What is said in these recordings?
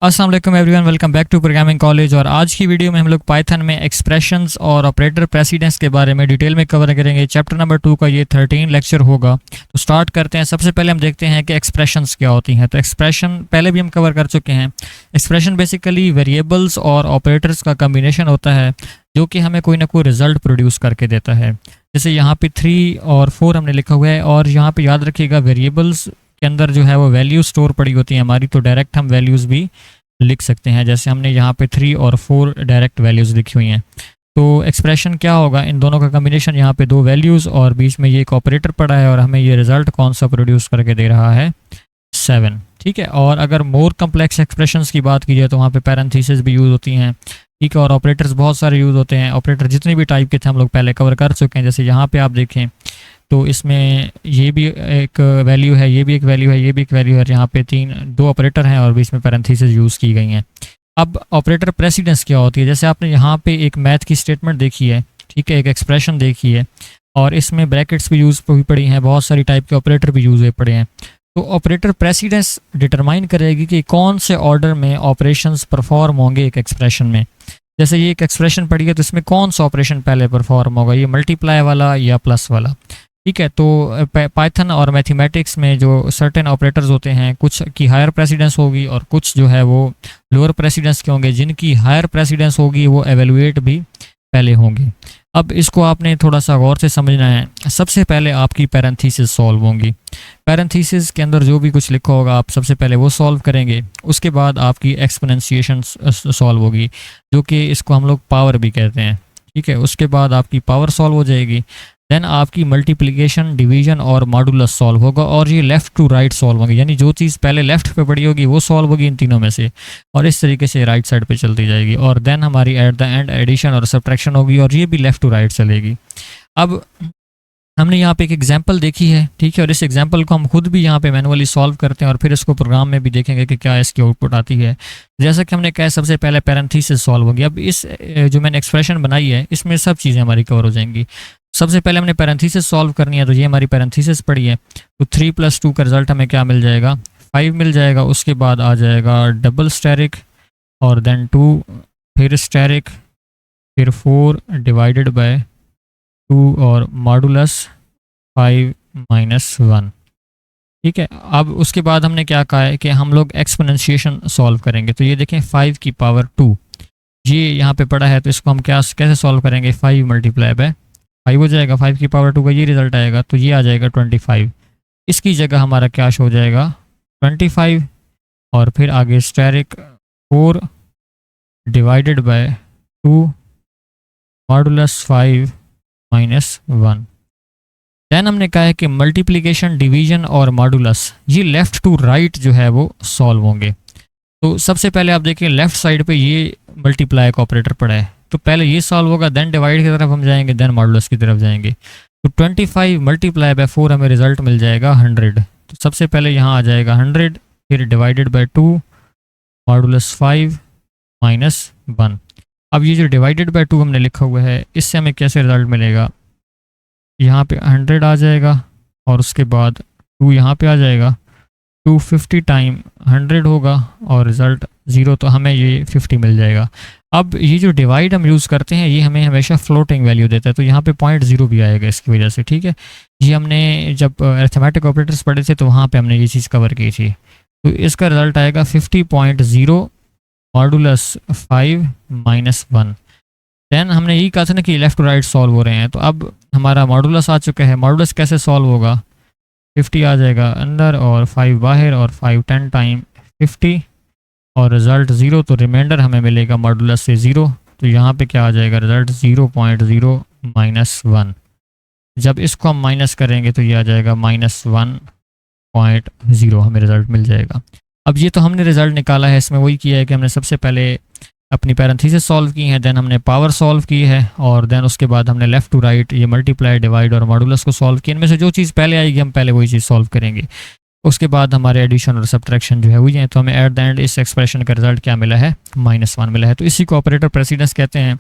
अस्सलाम वालेकुम everyone, welcome back to programming college. और आज की वीडियो में हम लोग पाइथन में एक्सप्रेशंस और ऑपरेटर प्रेसिडेंस के बारे में डिटेल में कवर करेंगे। चैप्टर नंबर 2 का ये 13 लेक्चर होगा। तो स्टार्ट करते हैं। सबसे पहले हम देखते हैं कि एक्सप्रेशंस क्या होती हैं। तो एक्सप्रेशन पहले भी हम कवर कर चुके हैं। एक्सप्रेशन बेसिकली वेरिएबल्स और ऑपरेटर्स का कम्बिनेशन होता है जो कि हमें कोई ना कोई रिजल्ट प्रोड्यूस करके देता है। जैसे यहाँ पे 3 और 4 हमने लिखा हुआ है, और यहाँ पे याद रखिएगा वेरिएबल्स के अंदर जो है वो वैल्यू स्टोर पड़ी होती है हमारी, तो डायरेक्ट हम वैल्यूज़ भी लिख सकते हैं। जैसे हमने यहाँ पे 3 और 4 डायरेक्ट वैल्यूज़ लिखी हुई हैं। तो एक्सप्रेशन क्या होगा, इन दोनों का कम्बिनेशन, यहाँ पे 2 वैल्यूज़ और बीच में ये एक ऑपरेटर पड़ा है और हमें ये रिजल्ट कौन सा प्रोड्यूस करके दे रहा है, 7। ठीक है। और अगर मोर कम्प्लेक्स एक्सप्रेशंस की बात की जाए तो वहाँ पे पैरेंथेसिस भी यूज़ होती हैं। ठीक है। और ऑपरेटर्स बहुत सारे यूज़ होते हैं। ऑपरेटर जितने भी टाइप के थे हम लोग पहले कवर कर चुके हैं। जैसे यहाँ पे आप देखें तो इसमें ये भी एक वैल्यू है, ये भी एक वैल्यू है, ये भी एक वैल्यू है। यहाँ पे 2 ऑपरेटर हैं और बीच में पैरेंथेसिस यूज़ की गई हैं। अब ऑपरेटर प्रेसिडेंस क्या होती है, जैसे आपने यहाँ पे एक मैथ की स्टेटमेंट देखी है, ठीक है, एक एक्सप्रेशन देखी है और इसमें ब्रैकेट्स भी यूज़ हुई पड़ी हैं, बहुत सारी टाइप के ऑपरेटर भी यूज़ हुए पड़े हैं। तो ऑपरेटर प्रेसिडेंस डिटरमाइन करेगी कि कौन से ऑर्डर में ऑपरेशंस परफॉर्म होंगे एक एक्सप्रेशन में। जैसे ये एक एक्सप्रेशन पड़ी है तो इसमें कौन सा ऑपरेशन पहले परफॉर्म होगा, ये मल्टीप्लाई वाला या प्लस वाला। ठीक है। तो पाइथन और मैथमेटिक्स में जो सर्टेन ऑपरेटर्स होते हैं, कुछ की हायर प्रेसिडेंस होगी और कुछ जो है वो लोअर प्रेसिडेंस के होंगे। जिनकी हायर प्रेसिडेंस होगी वो एवेलुएट भी पहले होंगे। अब इसको आपने थोड़ा सा गौर से समझना है। सबसे पहले आपकी पैरेंथेसिस सॉल्व होंगी। पैरेंथेसिस के अंदर जो भी कुछ लिखा होगा आप सबसे पहले वो सॉल्व करेंगे। उसके बाद आपकी एक्सपोनेंशिएशन सॉल्व होगी, जो कि इसको हम लोग पावर भी कहते हैं। ठीक है। उसके बाद आपकी पावर सॉल्व हो जाएगी। देन आपकी मल्टीप्लिकेशन, डिवीजन और मॉडुलस सॉल्व होगा, और ये लेफ़्ट टू राइट सॉल्व होगी, यानी जो चीज़ पहले लेफ़्ट पे पड़ी होगी वो सॉल्व होगी इन तीनों में से, और इस तरीके से राइट साइड पे चलती जाएगी। और देन हमारी एट द एंड एडिशन और सब्ट्रैक्शन होगी, और ये भी लेफ़्ट टू राइट चलेगी। अब हमने यहाँ पे एक एग्जांपल देखी है, ठीक है, और इस एग्जांपल को हम खुद भी यहाँ पे मैनुअली सॉल्व करते हैं और फिर इसको प्रोग्राम में भी देखेंगे कि क्या इसकी आउटपुट आती है। जैसा कि हमने कहा सबसे पहले पैरेंथेसिस सॉल्व होगी। अब इस जो मैंने एक्सप्रेशन बनाई है इसमें सब चीज़ें हमारी कवर हो जाएंगी। सबसे पहले हमने पैरेंथेसिस सॉल्व करनी है, तो ये हमारी पैरेंथेसिस पड़ी है। तो 3 + 2 का रिजल्ट हमें क्या मिल जाएगा, 5 मिल जाएगा। उसके बाद आ जाएगा डबल स्टेरिक और देन 2, फिर स्टेरिक, फिर 4 डिवाइडेड बाय 2 और मॉडुलस 5 - 1। ठीक है। अब उसके बाद हमने क्या कहा है कि हम लोग एक्सपोनेंशिएशन सॉल्व करेंगे। तो ये देखें 5 की पावर 2 ये यहाँ पे पड़ा है, तो इसको हम क्या कैसे सॉल्व करेंगे, 5 × 5 हो जाएगा। 5 की पावर 2 का ये रिजल्ट आएगा, तो ये आ जाएगा 25। इसकी जगह हमारा क्या शो हो जाएगा, 25, और फिर आगे asterisk 4 divided by 2 modulus 5 - 1। Then हमने कहा है कि मल्टीप्लिकेशन, डिवीजन और मॉडुलस ये लेफ़्ट टू राइट जो है वो सॉल्व होंगे। तो सबसे पहले आप देखिए लेफ़्ट साइड पे ये मल्टीप्लाई का ऑपरेटर पड़ा है, तो पहले ये सॉल्व होगा, देन डिवाइड की तरफ हम जाएंगे, देन मॉडुलस की तरफ जाएंगे। तो 25 × 4 हमें रिजल्ट मिल जाएगा 100। तो सबसे पहले यहाँ आ जाएगा 100, फिर डिवाइडेड बाय 2 मॉडुलस 5 - 1। अब ये जो डिवाइडेड बाय 2 हमने लिखा हुआ है इससे हमें कैसे रिजल्ट मिलेगा, यहाँ पे 100 आ जाएगा और उसके बाद 2 यहाँ पे आ जाएगा। 250 टाइम 100 होगा और रिज़ल्ट 0, तो हमें ये 50 मिल जाएगा। अब ये जो डिवाइड हम यूज़ करते हैं ये हमें हमेशा फ्लोटिंग वैल्यू देता है, तो यहाँ पे 0.0 भी आएगा इसकी वजह से। ठीक है। ये हमने जब अरिथमेटिक ऑपरेटर्स पढ़े थे तो वहाँ पे हमने ये चीज़ कवर की थी। तो इसका रिज़ल्ट आएगा 50.0 मॉडुलस 5 - 1। देन हमने यही कहा था ना कि लेफ़्ट टू राइट सॉल्व हो रहे हैं, तो अब हमारा मॉडुलस आ चुका है। मॉडुलस कैसे सॉल्व होगा, 50 आ जाएगा अंदर और 5 बाहर, और 5 10 टाइम 50 और रिज़ल्ट 0, तो रिमाइंडर हमें मिलेगा मॉडुलस से 0। तो यहाँ पे क्या आ जाएगा, रिज़ल्ट 0.0 - 1। जब इसको हम माइनस करेंगे तो ये आ जाएगा -1.0, हमें रिज़ल्ट मिल जाएगा। अब ये तो हमने रिज़ल्ट निकाला है, इसमें वही किया है कि हमने सबसे पहले अपनी पैरेंथेसिस सॉल्व की है, देन हमने पावर सॉल्व की है, और देन उसके बाद हमने लेफ़्ट टू राइट ये मल्टीप्लाई, डिवाइड और मॉडुलस को सॉल्व किया। इनमें से जो चीज़ पहले आएगी हम पहले वही चीज़ सॉल्व करेंगे। उसके बाद हमारे एडिशन और सब्ट्रैक्शन जो है हुई है, तो हमें एट द एंड इस एक्सप्रेशन का रिजल्ट क्या मिला है, -1 मिला है। तो इसी को ऑपरेटर प्रेसिडेंस कहते हैं।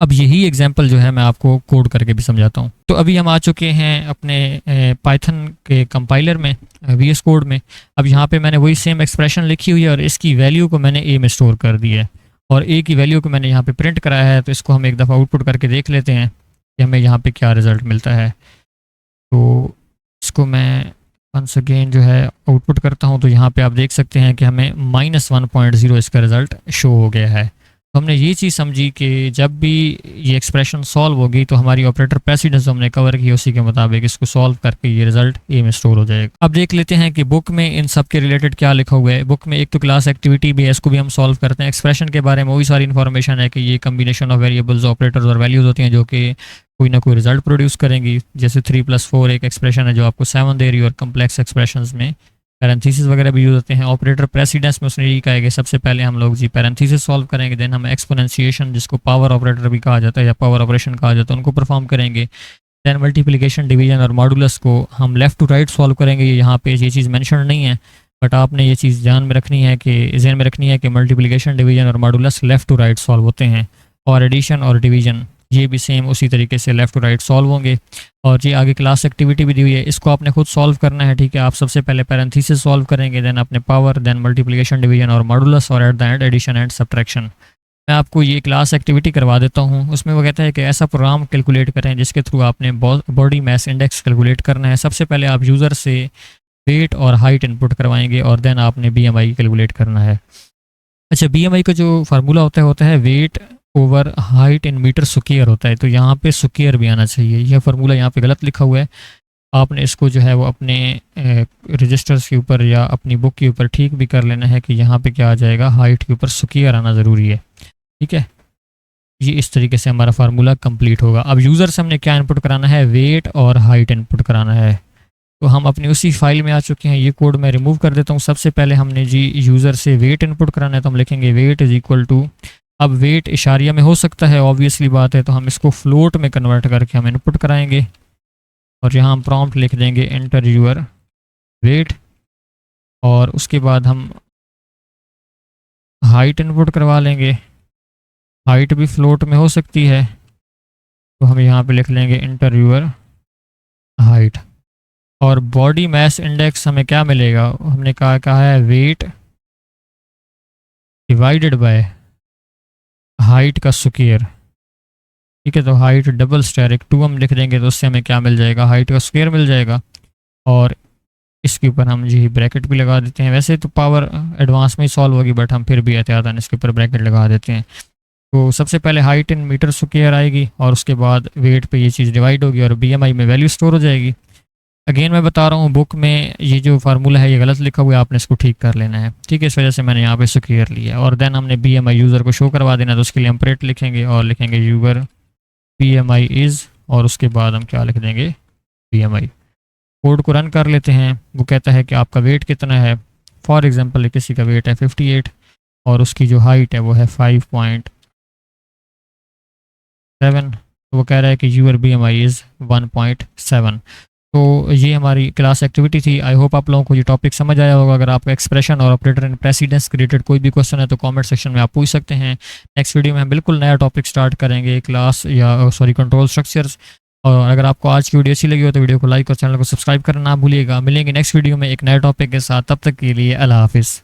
अब यही एग्जांपल जो है मैं आपको कोड करके भी समझाता हूँ। तो अभी हम आ चुके हैं अपने पाइथन के कंपाइलर में, वीएस कोड में। अब यहाँ पे मैंने वही सेम एक्सप्रेशन लिखी हुई है और इसकी वैल्यू को मैंने ए में स्टोर कर दिया है और ए की वैल्यू को मैंने यहाँ पे प्रिंट कराया है। तो इसको हम एक दफ़ा आउटपुट करके देख लेते हैं कि हमें यहाँ पे क्या रिज़ल्ट मिलता है। तो इसको मैं वंस अगेन जो है आउटपुट करता हूँ, तो यहाँ पे आप देख सकते हैं कि हमें -1.0 इसका रिज़ल्ट शो हो गया है। तो हमने ये चीज़ समझी कि जब भी ये एक्सप्रेशन सॉल्व होगी तो हमारी ऑपरेटर प्रेसिडेंस जो हमने कवर की उसी के मुताबिक इसको सॉल्व करके ये रिजल्ट ए में स्टोर हो जाएगा। अब देख लेते हैं कि बुक में इन सब के रिलेटेड क्या लिखा हुआ है। बुक में एक तो क्लास एक्टिविटी भी है, इसको भी हम सॉल्व करते हैं। एक्सप्रेशन के बारे में वही सारी इन्फॉर्मेशन है कि ये कम्बिनेशन ऑफ वेरिएबल्स, ऑपरेटर्स और वैल्यूज़ होती हैं जो कि कोई ना कोई रिजल्ट प्रोड्यूस करेंगी। जैसे 3+4 एक एक्सप्रेशन है जो आपको 7 दे रही है और कम्प्लेक्स एक्सप्रेशंस में पैरेंथेसिस वगैरह भी यूज होते हैं। ऑपरेटर प्रेसिडेंस में उसने यही कहा है कि सबसे पहले हम लोग जी पैरेंथेसिस सॉल्व करेंगे, देन हम एक्सपोनेंशिएशन जिसको पावर ऑपरेटर भी कहा जाता है या पावर ऑपरेशन कहा जाता है उनको परफॉर्म करेंगे। देन मल्टीप्लिकेशन, डिवीजन और मॉडुलस को हम लेफ़्ट टू राइट सॉल्व करेंगे। यहाँ पे ये चीज़ मेंशन नहीं है बट आपने ये चीज़ ध्यान में रखनी है कि जहन में रखनी है कि मल्टीप्लिकेशन, डिवीजन और modulus left to right solve होते हैं और एडिशन और डिवीजन ये भी सेम उसी तरीके से लेफ़्ट टू राइट सॉल्व होंगे। और ये आगे क्लास एक्टिविटी भी दी हुई है, इसको आपने खुद सॉल्व करना है, ठीक है। आप सबसे पहले पैरेंथेसिस सॉल्व करेंगे, देन अपने पावर, देन मल्टीप्लिकेशन, डिवीजन और मॉडुलस और at the end addition and subtraction. मैं आपको ये क्लास एक्टिविटी करवा देता हूँ। उसमें वो कहता है कि ऐसा प्रोग्राम कैलकुलेट करें जिसके थ्रू आपने बॉडी मास इंडेक्स कैलकुलेट करना है। सबसे पहले आप यूज़र से वेट और हाइट इनपुट करवाएंगे और देन आपने BMI कैलकुलेट करना है। अच्छा, BMI का जो फार्मूला होता है weight over height in metre square होता है। तो यहाँ पे स्क्वायर भी आना चाहिए, यह फार्मूला यहाँ पे गलत लिखा हुआ है। आपने इसको जो है वो अपने रजिस्टर्स के ऊपर या अपनी बुक के ऊपर ठीक भी कर लेना है कि यहाँ पे क्या आ जाएगा, हाइट के ऊपर स्क्वायर आना ज़रूरी है, ठीक है। ये इस तरीके से हमारा फार्मूला कंप्लीट होगा। अब यूज़र से हमने क्या इनपुट कराना है, वेट और हाइट इनपुट कराना है। तो हम अपनी उसी फाइल में आ चुके हैं। ये कोड मैं रिमूव कर देता हूँ। सबसे पहले हमने जी यूज़र से वेट इनपुट कराना है, तो हम लिखेंगे वेट इज़ इक्वल टू, अब वेट इशारिया में हो सकता है, ऑब्वियसली बात है, तो हम इसको फ्लोट में कन्वर्ट करके हम इनपुट कराएंगे और यहाँ हम प्रॉम्प्ट लिख देंगे एंटर यूर वेट और उसके बाद हम हाइट इनपुट करवा लेंगे। हाइट भी फ्लोट में हो सकती है तो हम यहाँ पे लिख लेंगे एंटर यूर हाइट। और बॉडी मास इंडेक्स हमें क्या मिलेगा, हमने कहा है वेट डिवाइडेड बाय हाइट का स्क्वायर, ठीक है। तो हाइट डबल स्टेरिक 2 हम लिख देंगे तो उससे हमें क्या मिल जाएगा, हाइट का स्क्वायर मिल जाएगा। और इसके ऊपर हम जी ब्रैकेट भी लगा देते हैं। वैसे तो पावर एडवांस में ही सॉल्व होगी बट हम फिर भी एहतियातन इसके ऊपर ब्रैकेट लगा देते हैं। तो सबसे पहले हाइट इन मीटर स्क्वायर आएगी और उसके बाद वेट पे ये चीज़ डिवाइड होगी और BMI में वैल्यू स्टोर हो जाएगी। अगेन मैं बता रहा हूँ बुक में ये जो फार्मूला है ये गलत लिखा हुआ है, आपने इसको ठीक कर लेना है, ठीक है। इस वजह से मैंने यहाँ पे स्क्वायर लिया और देन हमने BMI यूज़र को शो करवा देना। तो उसके लिए हम प्रिंट लिखेंगे और लिखेंगे यूज़र BMI इज़ और उसके बाद हम क्या लिख देंगे BMI। कोड को रन कर लेते हैं। वो कहता है कि आपका वेट कितना है। फॉर एग्जांपल किसी का वेट है 58 और उसकी जो हाइट है वो है 5.7। तो वो कह रहा है कि यूर BMI इज़ 1.7। तो ये हमारी क्लास एक्टिविटी थी। आई होप आप लोगों को ये टॉपिक समझ आया होगा। अगर आपको एक्सप्रेशन और ऑपरेटर एंड प्रेसिडेंस रिलेटेड कोई भी क्वेश्चन है तो कमेंट सेक्शन में आप पूछ सकते हैं। नेक्स्ट वीडियो में हम बिल्कुल नया टॉपिक स्टार्ट करेंगे, क्लास या कंट्रोल स्ट्रक्चर्स। और अगर आपको आज की वीडियो अच्छी लगी हो तो वीडियो को लाइक और चैनल को सब्सक्राइब करना ना भूलिएगा। मिलेंगे नेक्स्ट वीडियो में एक नए टॉपिक के साथ, तब तक के लिए अल्लाह हाफिज़।